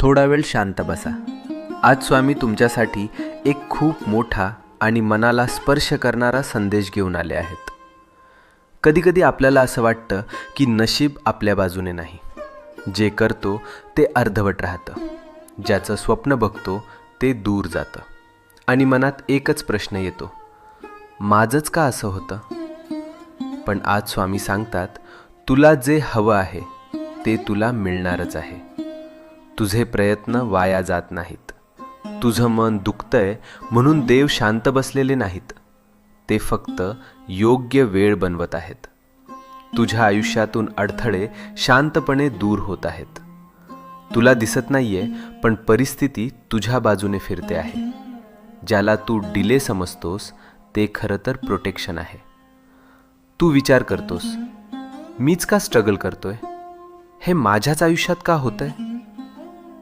थोडा वेळ शांत बसा. आज स्वामी तुमच्यासाठी एक खूप मोठा आणि मनाला स्पर्श करणारा संदेश घेऊन आले आहेत. कधीकधी आपल्याला असं वाटतं की नशीब आपल्या बाजूने नाही. जे करतो ते अर्धवट राहतं, ज्याचं स्वप्न बघतो ते दूर जातं आणि मनात एकच प्रश्न येतो, माझंच का असं होतं? पण आज स्वामी सांगतात, तुला जे हवं आहे ते तुला मिळणारच आहे. तुझे प्रयत्न वाया जात नाहीत. तुझं मन दुखतंय म्हणून देव शांत बसलेले नाहीत. ते फक्त योग्य वेळ बनवत आहेत. तुझ्या आयुष्यातून अडथळे शांतपणे दूर होत आहेत. तुला दिसत नाहीये, पण परिस्थिती तुझ्या बाजूने फिरते आहे. ज्याला तू डिले समजतोस ते खरं तर प्रोटेक्शन आहे. तू विचार करतोस, मीच का स्ट्रगल करतोय? हे माझ्याच आयुष्यात का होतंय?